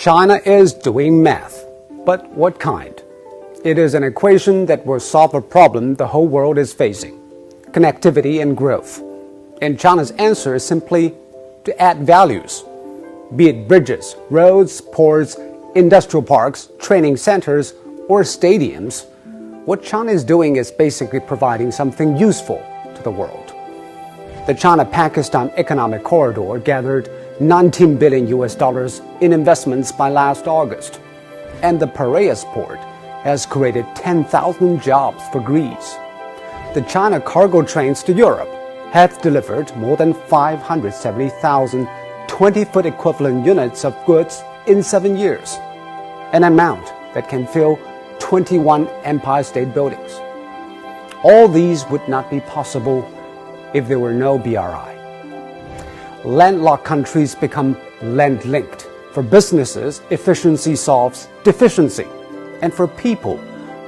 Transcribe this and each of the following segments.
China is doing math, but what kind? It is an equation that will solve a problem the whole world is facing: connectivity and growth. And China's answer is simply to add values, be it bridges, roads, ports, industrial parks, training centers, or stadiums. What China is doing is basically providing something useful to the world. The China-Pakistan Economic Corridor gathered $19 billion in investments by last August, and the Piraeus port has created 10,000 jobs for Greece. The China cargo trains to Europe have delivered more than 570,000 20-foot equivalent units of goods in 7 years, an amount that can fill 21 Empire State Buildings. All these would not be possible if there were no BRI. Landlocked countries become land-linked. For businesses, efficiency solves deficiency. And for people,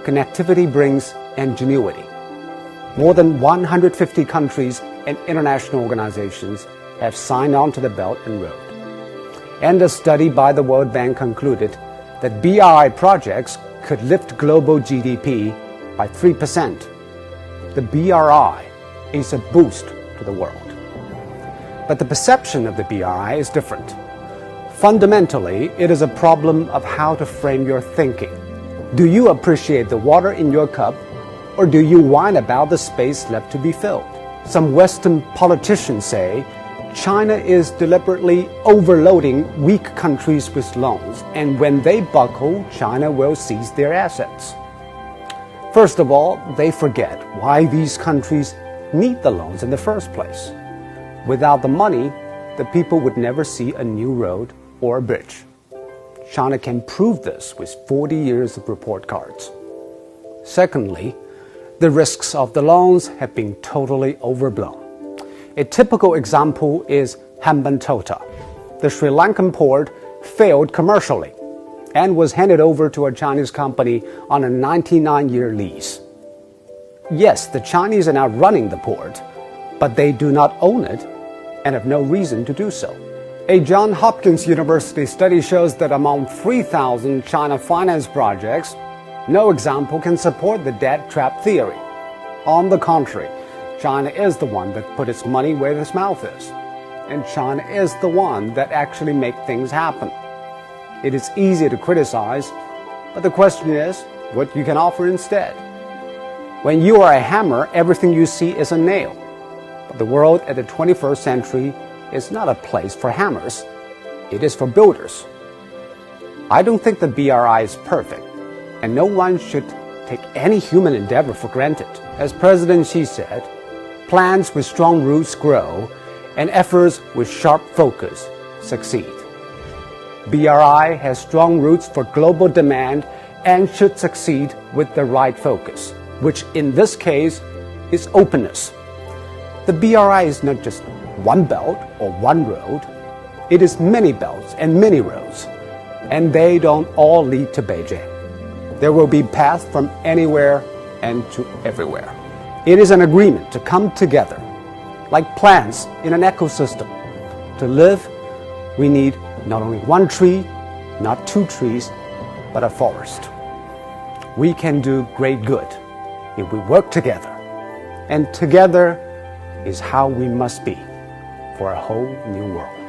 connectivity brings ingenuity. More than 150 countries and international organizations have signed on to the Belt and Road. And a study by the World Bank concluded that BRI projects could lift global GDP by 3%. The BRI is a boost to the world. But the perception of the BRI is different. Fundamentally, it is a problem of how to frame your thinking. Do you appreciate the water in your cup, or do you whine about the space left to be filled? Some Western politicians say China is deliberately overloading weak countries with loans, and when they buckle, China will seize their assets. First of all, they forget why these countries need the loans in the first place. Without the money, the people would never see a new road or a bridge. China can prove this with 40 years of report cards. Secondly, the risks of the loans have been totally overblown. A typical example is Hambantota. The Sri Lankan port failed commercially and was handed over to a Chinese company on a 99-year lease. Yes, the Chinese are now running the port, but they do not own it and have no reason to do so. A Johns Hopkins University study shows that among 3,000 China finance projects, no example can support the debt trap theory. On the contrary, China is the one that put its money where its mouth is. And China is the one that actually makes things happen. It is easy to criticize, but the question is what you can offer instead. When you are a hammer, everything you see is a nail. But the world at the 21st century is not a place for hammers. It is for builders. I don't think the BRI is perfect, and no one should take any human endeavor for granted. As President Xi said, plans with strong roots grow, and efforts with sharp focus succeed. BRI has strong roots for global demand and should succeed with the right focus, which in this case is openness. The BRI is not just one belt or one road. It is many belts and many roads, and they don't all lead to Beijing. There will be paths from anywhere and to everywhere. It is an agreement to come together, like plants in an ecosystem. To live, we need not only one tree, not two trees, but a forest. We can do great good if we work together, and together is how we must be for a whole new world.